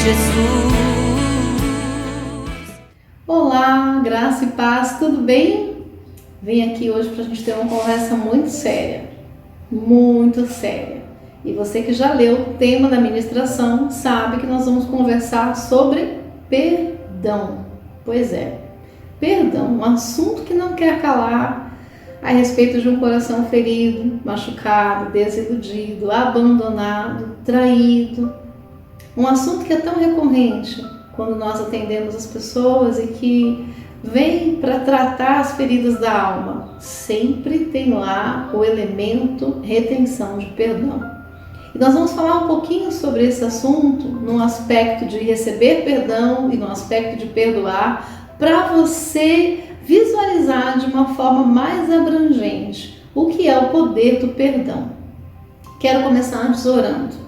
Jesus. Olá, graça e paz, tudo bem? Vim aqui hoje para a gente ter uma conversa muito séria. E você que já leu o tema da ministração sabe que nós vamos conversar sobre perdão. Pois é, perdão, um assunto que não quer calar a respeito de um coração ferido, machucado, desiludido, abandonado, traído. Um assunto que é tão recorrente quando nós atendemos as pessoas e que vem para tratar as feridas da alma. Sempre tem lá o elemento retenção de perdão. E nós vamos falar um pouquinho sobre esse assunto no aspecto de receber perdão e no aspecto de perdoar, para você visualizar de uma forma mais abrangente o que é o poder do perdão. Quero começar antes orando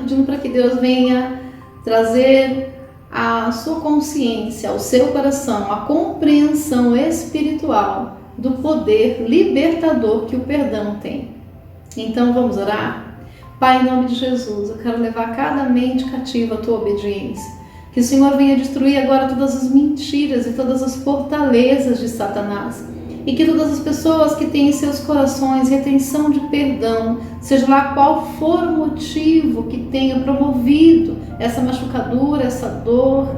pedindo para que Deus venha trazer a sua consciência, ao seu coração, a compreensão espiritual do poder libertador que o perdão tem. Então vamos orar? Pai, em nome de Jesus, eu quero levar cada mente cativa à tua obediência. Que o Senhor venha destruir agora todas as mentiras e todas as fortalezas de Satanás. E que todas as pessoas que têm em seus corações retenção de perdão, seja lá qual for o motivo que tenha promovido essa machucadura, essa dor,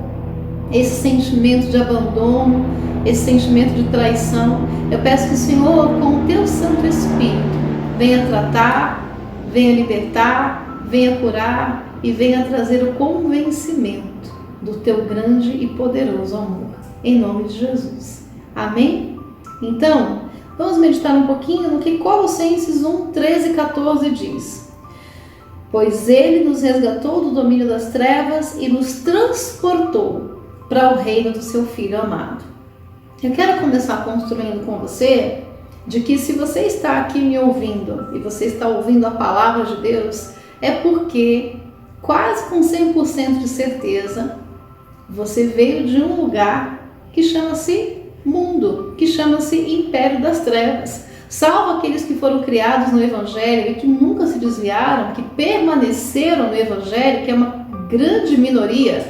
esse sentimento de abandono, esse sentimento de traição, eu peço que o Senhor, com o teu Santo Espírito, venha tratar, venha libertar, venha curar e venha trazer o convencimento do teu grande e poderoso amor. Em nome de Jesus. Amém? Então, vamos meditar um pouquinho no que Colossenses 1, 13 e 14 diz. Pois Ele nos resgatou do domínio das trevas e nos transportou para o reino do seu Filho amado. Eu quero começar construindo com você de que se você está aqui me ouvindo e você está ouvindo a palavra de Deus, é porque quase com 100% de certeza você veio de um lugar que chama-se mundo, que chama-se Império das Trevas. Salvo aqueles que foram criados no Evangelho e que nunca se desviaram, que permaneceram no Evangelho, que é uma grande minoria,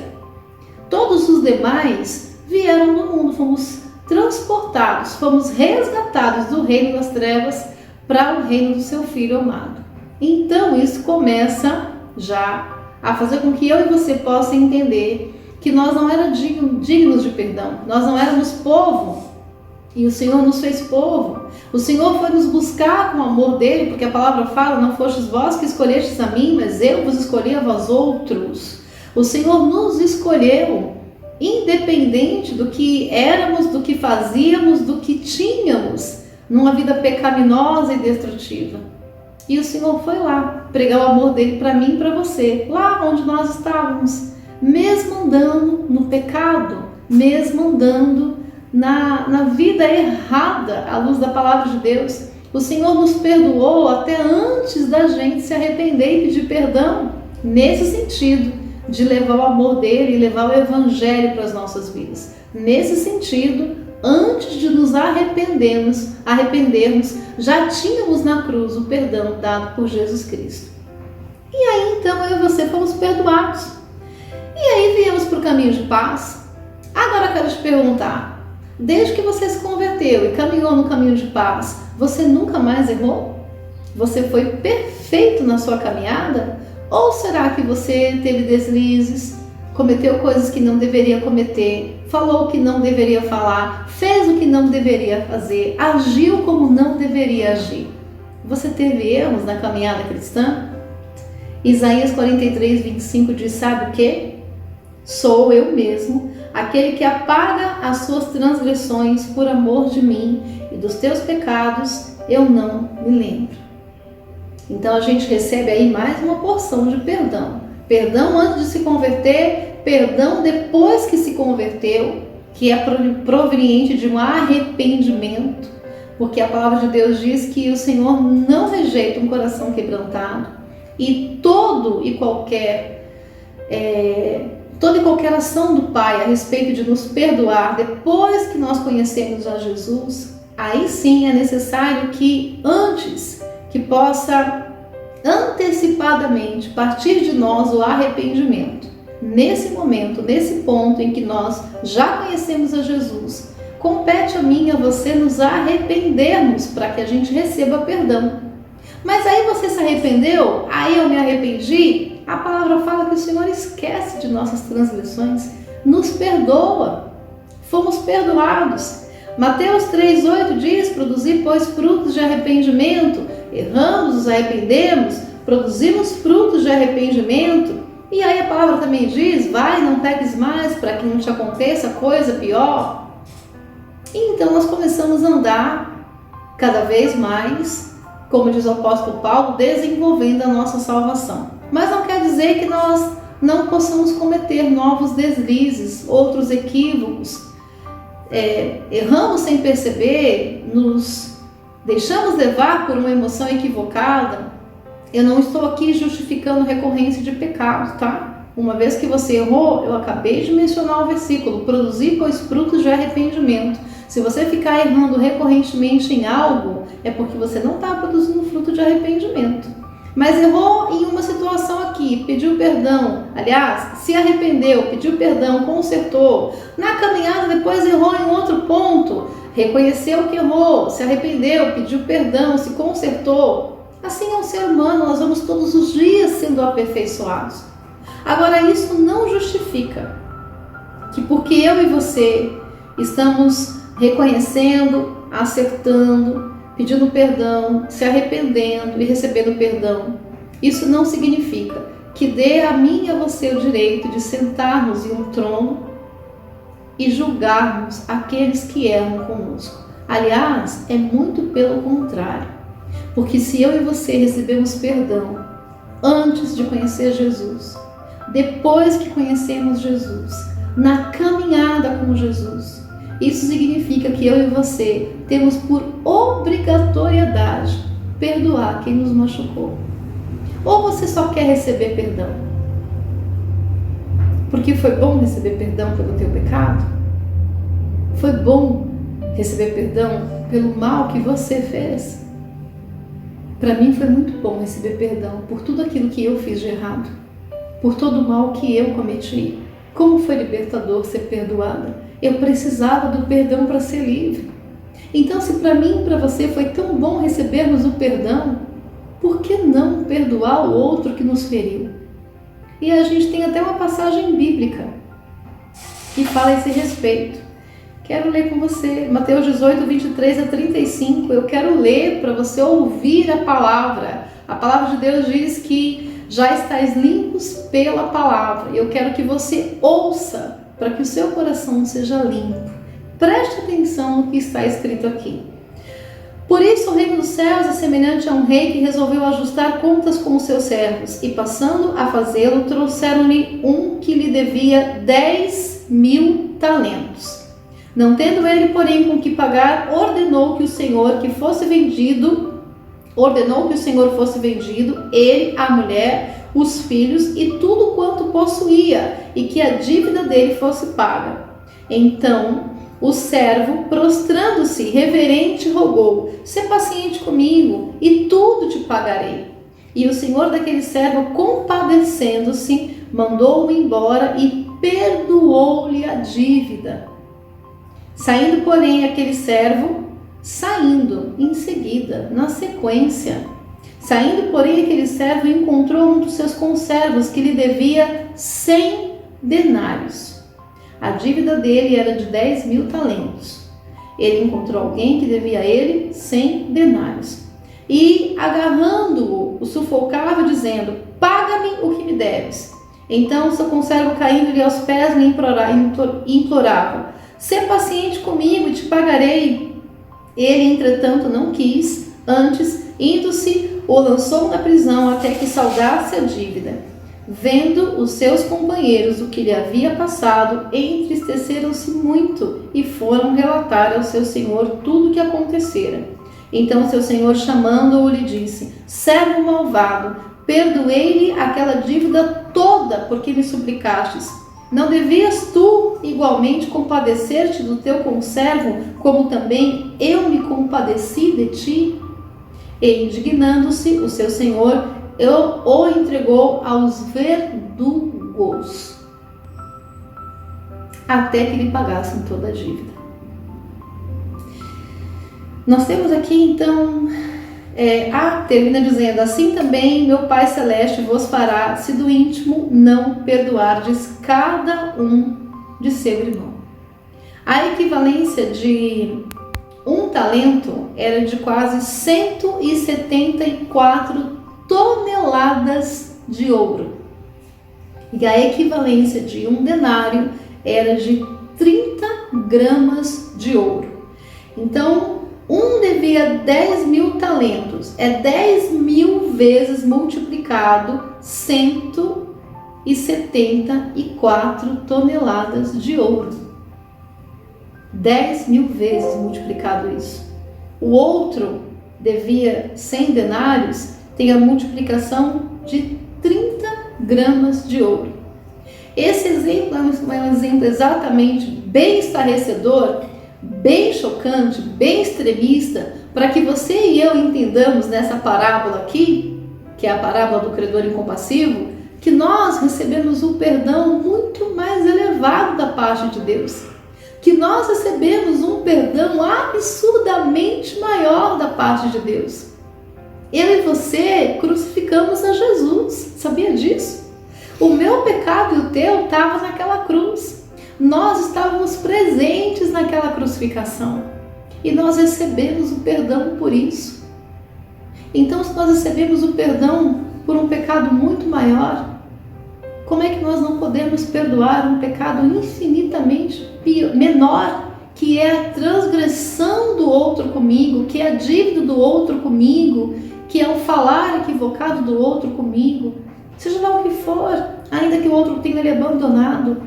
todos os demais vieram do mundo, fomos transportados, fomos resgatados do reino das trevas para o reino do seu Filho amado. Então isso começa já a fazer com que eu e você possam entender que nós não éramos dignos de perdão, nós não éramos povo, e o Senhor nos fez povo. O Senhor foi nos buscar com o amor dele, porque a palavra fala, não fostes vós que escolhestes a mim, mas eu vos escolhi a vós outros. O Senhor nos escolheu, independente do que éramos, do que fazíamos, do que tínhamos, numa vida pecaminosa e destrutiva. E o Senhor foi lá, pregar o amor dele para mim e para você, lá onde nós estávamos, mesmo andando no pecado, mesmo andando na vida errada, à luz da palavra de Deus. O Senhor nos perdoou até antes da gente se arrepender e pedir perdão, nesse sentido de levar o amor dele e levar o evangelho para as nossas vidas. Nesse sentido, antes de nos arrependermos, já tínhamos na cruz o perdão dado por Jesus Cristo. E aí então eu e você fomos perdoados. E aí viemos para o caminho de paz. Agora eu quero te perguntar, desde que você se converteu e caminhou no caminho de paz, você nunca mais errou? Você foi perfeito na sua caminhada? Ou será que você teve deslizes, cometeu coisas que não deveria cometer, falou o que não deveria falar, fez o que não deveria fazer, agiu como não deveria agir? Você teve erros na caminhada cristã? Isaías 43, 25 diz, sabe o quê? Sou eu mesmo, aquele que apaga as suas transgressões por amor de mim, e dos teus pecados eu não me lembro. Então a gente recebe aí mais uma porção de perdão. Perdão antes de se converter, perdão depois que se converteu, que é proveniente de um arrependimento, porque a palavra de Deus diz que o Senhor não rejeita um coração quebrantado, e toda e qualquer ação do Pai a respeito de nos perdoar depois que nós conhecemos a Jesus, aí sim é necessário que antes que possa antecipadamente partir de nós o arrependimento. nesse momento, nesse ponto em que nós já conhecemos a Jesus, compete a mim e a você nos arrependermos para que a gente receba perdão. Mas aí você se arrependeu? Aí eu me arrependi? A palavra fala que o Senhor esquece de nossas transgressões, nos perdoa. Fomos perdoados. Mateus 3,8 diz: produzir, pois, frutos de arrependimento. Erramos, nos arrependemos, produzimos frutos de arrependimento. E aí a palavra também diz: vai, não peques mais, para que não te aconteça coisa pior. E então nós começamos a andar cada vez mais, como diz o apóstolo Paulo, desenvolvendo a nossa salvação. Mas não quer dizer que nós não possamos cometer novos deslizes, outros equívocos. Erramos sem perceber, nos deixamos levar por uma emoção equivocada. Eu não estou aqui justificando recorrência de pecado, tá? Uma vez que você errou, eu acabei de mencionar o versículo: produzir, pois, frutos de arrependimento. Se você ficar errando recorrentemente em algo, é porque você não está produzindo fruto de arrependimento. Mas errou em uma situação aqui, pediu perdão, aliás, se arrependeu, pediu perdão, consertou. Na caminhada depois errou em outro ponto, reconheceu que errou, se arrependeu, pediu perdão, se consertou. Assim é o ser humano, nós vamos todos os dias sendo aperfeiçoados. Agora, isso não justifica que porque eu e você estamos reconhecendo, acertando, pedindo perdão, se arrependendo e recebendo perdão, isso não significa que dê a mim e a você o direito de sentarmos em um trono e julgarmos aqueles que erram conosco. Aliás, é muito pelo contrário, porque se eu e você recebemos perdão antes de conhecer Jesus, depois que conhecemos Jesus, na caminhada com Jesus, isso significa que eu e você temos por obrigatoriedade perdoar quem nos machucou. Ou você só quer receber perdão porque foi bom receber perdão pelo teu pecado? Foi bom receber perdão pelo mal que você fez? Para mim foi muito bom receber perdão por tudo aquilo que eu fiz de errado, por todo o mal que eu cometi. Como foi libertador ser perdoada? Eu precisava do perdão para ser livre. Então, se para mim e para você foi tão bom recebermos o perdão, por que não perdoar o outro que nos feriu? E a gente tem até uma passagem bíblica que fala a esse respeito. Quero ler com você, Mateus 18, 23 a 35. Eu quero ler para você ouvir a palavra. A palavra de Deus diz que já estáis limpos pela palavra. Eu quero que você ouça, para que o seu coração seja limpo. Preste atenção no que está escrito aqui. Por isso o reino dos céus é semelhante a um rei que resolveu ajustar contas com os seus servos, e passando a fazê-lo, trouxeram-lhe um que lhe devia 10.000 talentos. Não tendo ele, porém, com que pagar, ordenou que o Senhor fosse vendido, ele, a mulher, os filhos e tudo quanto possuía, e que a dívida dele fosse paga. Então o servo, prostrando-se reverente, rogou: sê paciente comigo, e tudo te pagarei. E o senhor daquele servo, compadecendo-se, mandou-o embora e perdoou-lhe a dívida. Saindo, porém, aquele servo, em seguida, na sequência, aquele servo encontrou um dos seus conservos que lhe devia 100 denários. A dívida dele era de 10.000 talentos. Ele encontrou alguém que devia a ele 100 denários. E, agarrando-o, o sufocava, dizendo: paga-me o que me deves. Então o seu conservo, caindo-lhe aos pés, lhe implorava: sê paciente comigo e te pagarei. Ele, entretanto, não quis, antes, indo-se, o lançou na prisão até que saldasse a dívida. Vendo os seus companheiros o que lhe havia passado, entristeceram-se muito e foram relatar ao seu senhor tudo o que acontecera. Então seu senhor, chamando-o, lhe disse: servo malvado, perdoei-lhe aquela dívida toda porque me suplicastes. Não devias tu igualmente compadecer-te do teu conservo, como também eu me compadeci de ti? E, indignando-se, o seu senhor o entregou aos verdugos, até que lhe pagassem toda a dívida. Nós temos aqui então, termina dizendo: assim também meu Pai Celeste vos fará, se do íntimo não perdoardes cada um de seu irmão. A equivalência de um talento era de quase 174 toneladas de ouro. E a equivalência de um denário era de 30 gramas de ouro. Então, um devia 10.000 talentos. É 10.000 vezes multiplicado 174 toneladas de ouro. 10.000 vezes multiplicado isso. O outro devia 100 denários, tem a multiplicação de 30 gramas de ouro. Esse exemplo é um exemplo exatamente bem estarrecedor, bem chocante, bem extremista, para que você e eu entendamos nessa parábola aqui, que é a parábola do credor incompassivo, que nós recebemos um perdão muito mais elevado da parte de Deus. Que nós recebemos um perdão absurdamente maior da parte de Deus. Eu e você crucificamos a Jesus, sabia disso? O meu pecado e o teu estavam naquela cruz. Nós estávamos presentes naquela crucificação e nós recebemos o perdão por isso. Então, se nós recebemos o perdão por um pecado muito maior, como é que nós não podemos perdoar um pecado infinitamente menor, que é a transgressão do outro comigo, que é a dívida do outro comigo, que é o falar equivocado do outro comigo, seja lá o que for, ainda que o outro tenha lhe abandonado,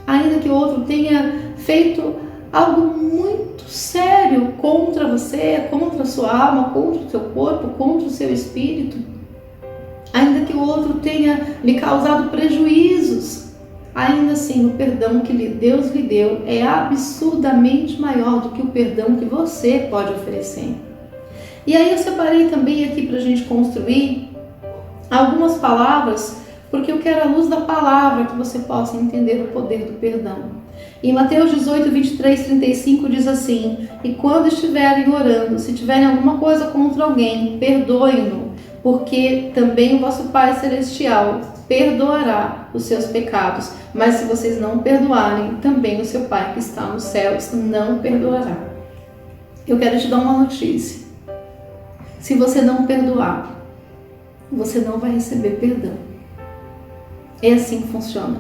ainda que o outro tenha feito algo muito sério contra você, contra a sua alma, contra o seu corpo, contra o seu espírito, ainda que o outro tenha lhe causado prejuízos, ainda assim o perdão que Deus lhe deu é absurdamente maior do que o perdão que você pode oferecer. E aí eu separei também aqui para a gente construir algumas palavras, porque eu quero, à luz da palavra, que você possa entender o poder do perdão. Em Mateus 18, 23, 35 diz assim: e quando estiverem orando, se tiverem alguma coisa contra alguém, perdoem-no, porque também o vosso Pai Celestial perdoará os seus pecados. Mas se vocês não perdoarem, também o seu Pai que está nos céus não perdoará. Eu quero te dar uma notícia. Se você não perdoar, você não vai receber perdão. É assim que funciona.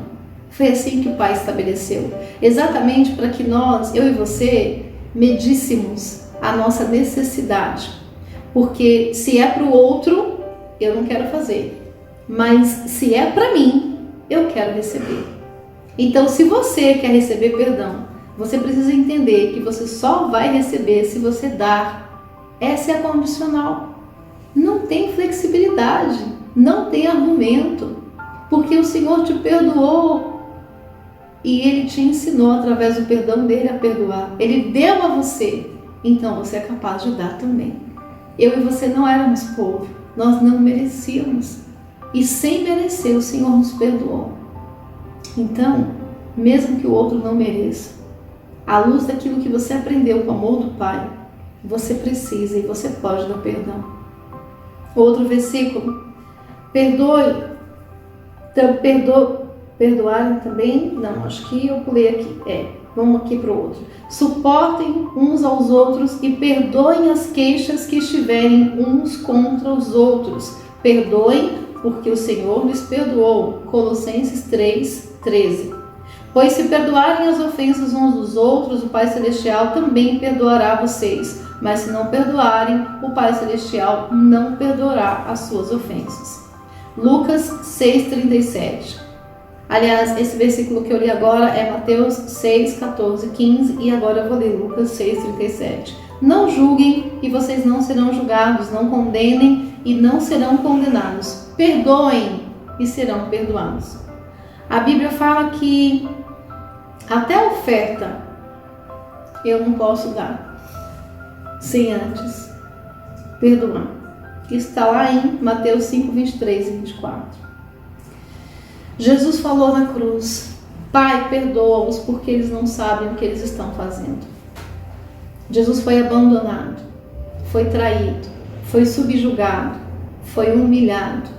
Foi assim que o Pai estabeleceu. Exatamente para que nós, eu e você, medíssemos a nossa necessidade. Porque se é para o outro, eu não quero fazer. Mas se é para mim, eu quero receber. Então, se você quer receber perdão, você precisa entender que você só vai receber se você dar. Essa é a condicional. Não tem flexibilidade, não tem argumento, porque o Senhor te perdoou e Ele te ensinou através do perdão dele a perdoar. Ele deu a você, então você é capaz de dar também. Eu e você não éramos povo, nós não merecíamos e sem merecer o Senhor nos perdoou. Então, mesmo que o outro não mereça, à luz daquilo que você aprendeu com o amor do Pai, você precisa e você pode dar perdão. Outro versículo: perdoe. Então, perdoarem também? Não, acho que eu pulei aqui. Vamos aqui para o outro. Suportem uns aos outros e perdoem as queixas que estiverem uns contra os outros. Perdoem, porque o Senhor lhes perdoou. Colossenses 3:13. Pois se perdoarem as ofensas uns dos outros, o Pai Celestial também perdoará vocês. Mas se não perdoarem, o Pai Celestial não perdoará as suas ofensas. Lucas 6:37. Aliás, esse versículo que eu li agora é Mateus 6, 14, 15 e agora eu vou ler Lucas 6:37. Não julguem e vocês não serão julgados, não condenem e não serão condenados. Perdoem e serão perdoados. A Bíblia fala que até a oferta eu não posso dar sem antes perdoar. Isso está lá em Mateus 5, 23 e 24. Jesus falou na cruz: Pai, perdoa-os porque eles não sabem o que eles estão fazendo. Jesus foi abandonado, foi traído, foi subjugado, foi humilhado,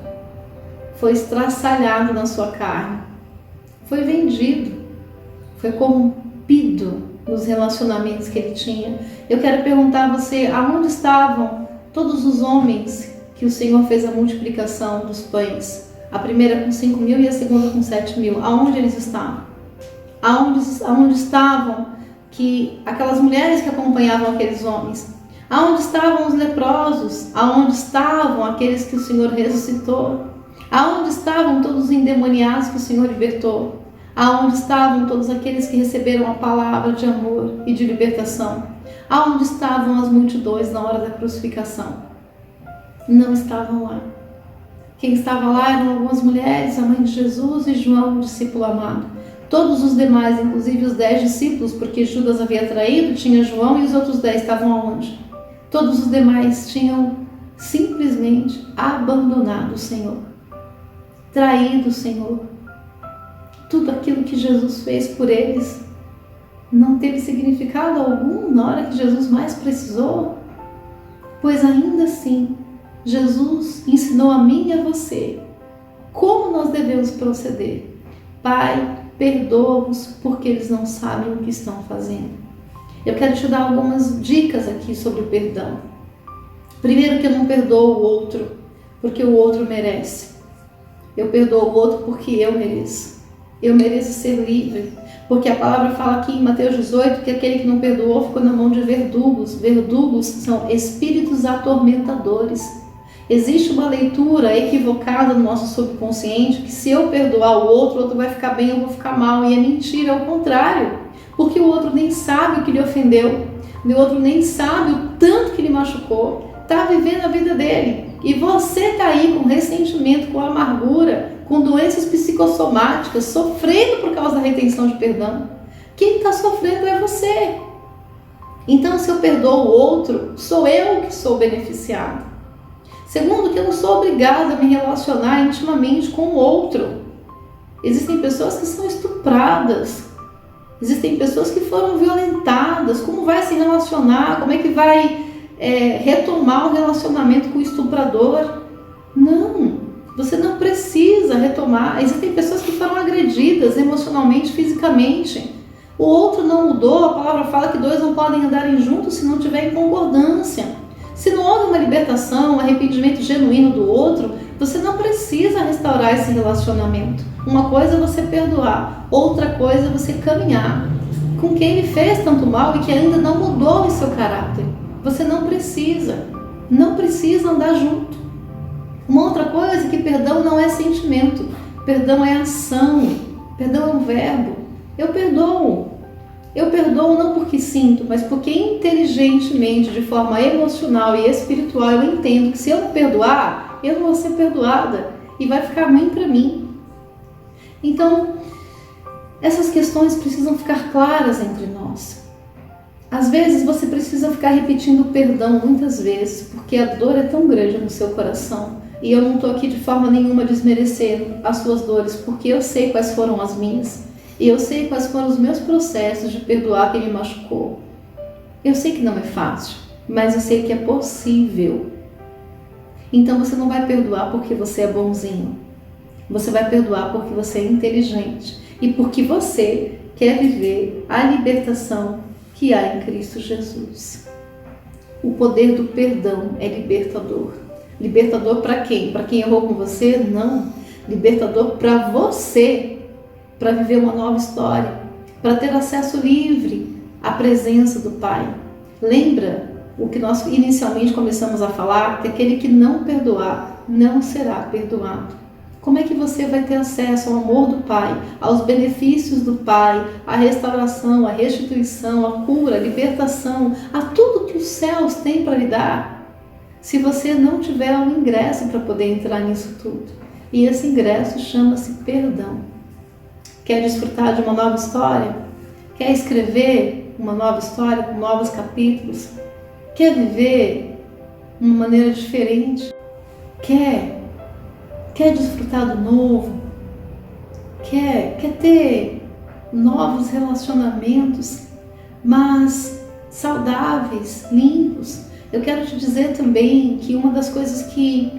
foi estraçalhado na sua carne, foi vendido, foi corrompido nos relacionamentos que ele tinha. Eu quero perguntar a você, aonde estavam todos os homens que o Senhor fez a multiplicação dos pães? A primeira com 5.000 e a segunda com 7.000. Aonde eles estavam? Aonde estavam aquelas mulheres que acompanhavam aqueles homens? Aonde estavam os leprosos? Aonde estavam aqueles que o Senhor ressuscitou? Aonde estavam todos os endemoniados que o Senhor libertou? Aonde estavam todos aqueles que receberam a palavra de amor e de libertação? Aonde estavam as multidões na hora da crucificação? Não estavam lá. Quem estava lá eram algumas mulheres, a mãe de Jesus e João, o discípulo amado. Todos os demais, inclusive os 10 discípulos, porque Judas havia traído, tinha João e os outros 10 estavam aonde? Todos os demais tinham simplesmente abandonado o Senhor, traído o Senhor. Tudo aquilo que Jesus fez por eles não teve significado algum na hora que Jesus mais precisou, pois ainda assim Jesus ensinou a mim e a você como nós devemos proceder. Pai, perdoa-os porque eles não sabem o que estão fazendo. Eu quero te dar algumas dicas aqui sobre o perdão. Primeiro, que eu não perdoo o outro porque o outro merece. Eu perdoo o outro porque eu mereço. Eu mereço ser livre, porque a palavra fala aqui em Mateus 18 que aquele que não perdoou ficou na mão de verdugos. Verdugos são espíritos atormentadores. Existe uma leitura equivocada no nosso subconsciente que se eu perdoar o outro vai ficar bem, eu vou ficar mal. E é mentira, é o contrário. Porque o outro nem sabe o que lhe ofendeu, o outro nem sabe o tanto que lhe machucou, está vivendo a vida dele. E você está aí com ressentimento, com amargura, com doenças psicossomáticas, sofrendo por causa da retenção de perdão. Quem está sofrendo é você. Então, se eu perdoo o outro, sou eu que sou beneficiado. Segundo, que eu não sou obrigada a me relacionar intimamente com o outro. Existem pessoas que são estupradas. Existem pessoas que foram violentadas. Como vai se relacionar? Como é que vai retomar o relacionamento com o estuprador? Não, você não precisa retomar. Existem pessoas que foram agredidas emocionalmente, fisicamente. O outro não mudou. A palavra fala que dois não podem andarem juntos se não tiver em concordância. Se não houve uma libertação, um arrependimento genuíno do outro, você não precisa restaurar esse relacionamento. Uma coisa é você perdoar, outra coisa é você caminhar com quem lhe fez tanto mal e que ainda não mudou em seu caráter. Você não precisa andar junto. Uma outra coisa é que perdão não é sentimento, perdão é ação, perdão é um verbo. Eu perdoo não porque sinto, mas porque inteligentemente, de forma emocional e espiritual, eu entendo que se eu não perdoar, eu não vou ser perdoada e vai ficar ruim para mim. Então, essas questões precisam ficar claras entre nós. Às vezes você precisa ficar repetindo perdão muitas vezes, porque a dor é tão grande no seu coração. E eu não estou aqui de forma nenhuma desmerecendo as suas dores, porque eu sei quais foram as minhas. E eu sei quais foram os meus processos de perdoar quem me machucou. Eu sei que não é fácil, mas eu sei que é possível. Então você não vai perdoar porque você é bonzinho. Você vai perdoar porque você é inteligente e porque você quer viver a libertação que há em Cristo Jesus. O poder do perdão é libertador. Libertador para quem? Para quem errou com você? Não. Libertador para você, para viver uma nova história, para ter acesso livre à presença do Pai. Lembra o que nós inicialmente começamos a falar? Que aquele que não perdoar não será perdoado. Como é que você vai ter acesso ao amor do Pai, aos benefícios do Pai, à restauração, à restituição, à cura, à libertação, a tudo que os céus têm para lhe dar, se você não tiver um ingresso para poder entrar nisso tudo? E esse ingresso chama-se perdão. Quer desfrutar de uma nova história? Quer escrever uma nova história com novos capítulos? Quer viver de uma maneira diferente? Quer desfrutar do novo? Quer ter novos relacionamentos, mas saudáveis, limpos. Eu quero te dizer também que uma das coisas que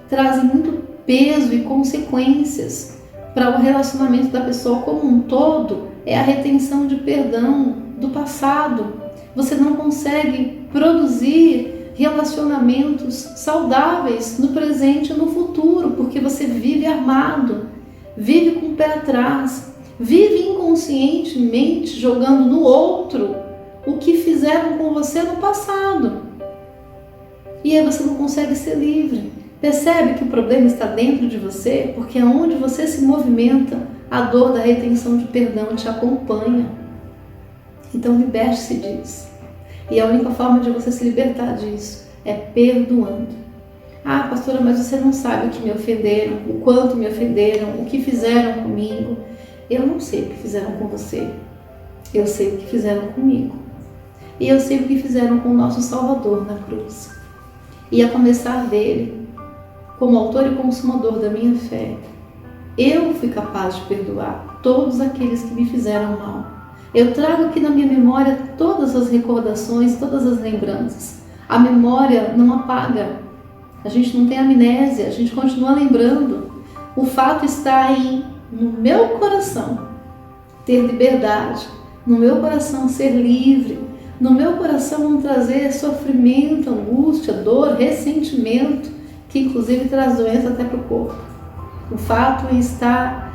trazem muito peso e consequências para o relacionamento da pessoa como um todo é a retenção de perdão do passado. Você não consegue produzir relacionamentos saudáveis no presente e no futuro, porque você vive armado, vive com o pé atrás, vive inconscientemente jogando no outro o que fizeram com você no passado. E aí você não consegue ser livre. Percebe que o problema está dentro de você, porque aonde você se movimenta, a dor da retenção de perdão te acompanha. Então liberte-se disso. E a única forma de você se libertar disso é perdoando. Ah, pastora, mas você não sabe o que me ofenderam, o quanto me ofenderam, o que fizeram comigo. Eu não sei o que fizeram com você. Eu sei o que fizeram comigo. E eu sei o que fizeram com o nosso Salvador na cruz. E a começar dele, como autor e consumador da minha fé, eu fui capaz de perdoar todos aqueles que me fizeram mal. Eu trago aqui na minha memória todas as recordações, todas as lembranças. A memória não apaga. A gente não tem amnésia, a gente continua lembrando. O fato está no meu coração ter liberdade, no meu coração ser livre, no meu coração não trazer sofrimento, angústia, dor, ressentimento, que inclusive traz doença até para o corpo. O fato está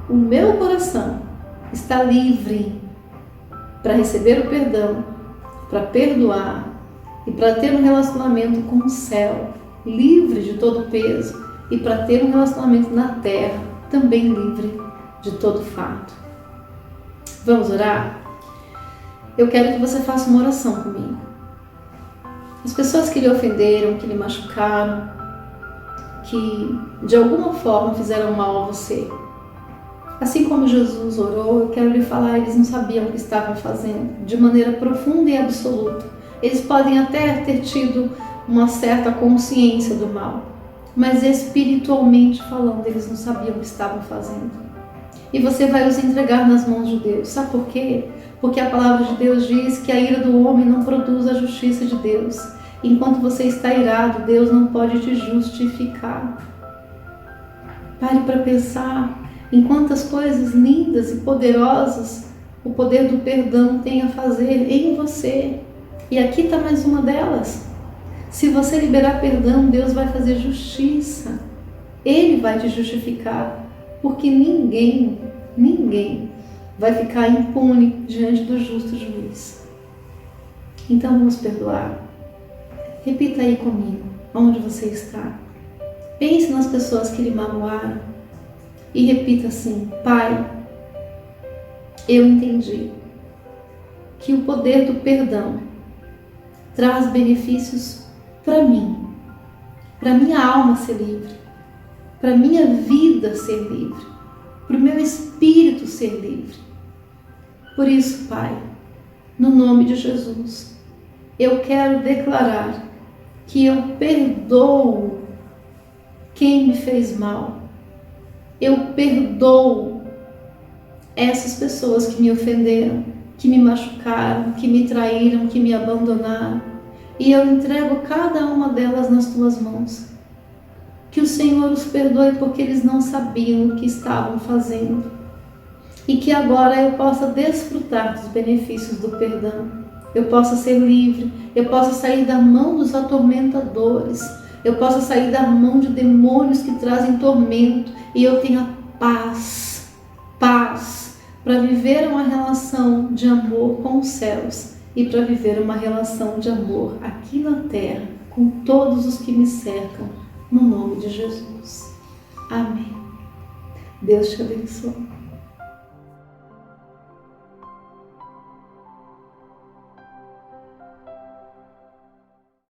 o meu coração está livre para receber o perdão, para perdoar e para ter um relacionamento com o céu, livre de todo peso, e para ter um relacionamento na terra, também livre de todo fato. Vamos orar? Eu quero que você faça uma oração comigo. As pessoas que lhe ofenderam, que lhe machucaram, que de alguma forma fizeram mal a você, assim como Jesus orou, eu quero lhe falar, eles não sabiam o que estavam fazendo, de maneira profunda e absoluta. Eles podem até ter tido uma certa consciência do mal, mas espiritualmente falando, eles não sabiam o que estavam fazendo. E você vai os entregar nas mãos de Deus. Sabe por quê? Porque a palavra de Deus diz que a ira do homem não produz a justiça de Deus. Enquanto você está irado, Deus não pode te justificar. Pare para pensar em quantas coisas lindas e poderosas o poder do perdão tem a fazer em você. E aqui está mais uma delas. Se você liberar perdão, Deus vai fazer justiça. Ele vai te justificar, porque ninguém vai ficar impune diante do justo juiz. Então vamos perdoar. Repita aí comigo, onde você está. Pense nas pessoas que lhe magoaram e repita assim: Pai, eu entendi que o poder do perdão traz benefícios para mim, para minha alma ser livre, para minha vida ser livre, para o meu espírito ser livre. Por isso, Pai, no nome de Jesus, eu quero declarar que eu perdoo quem me fez mal. Eu perdoo essas pessoas que me ofenderam, que me machucaram, que me traíram, que me abandonaram. E eu entrego cada uma delas nas tuas mãos. Que o Senhor os perdoe porque eles não sabiam o que estavam fazendo. E que agora eu possa desfrutar dos benefícios do perdão. Eu possa ser livre, eu possa sair da mão dos atormentadores, eu possa sair da mão de demônios que trazem tormento e eu tenha paz para viver uma relação de amor com os céus e para viver uma relação de amor aqui na terra com todos os que me cercam, no nome de Jesus. Amém. Deus te abençoe.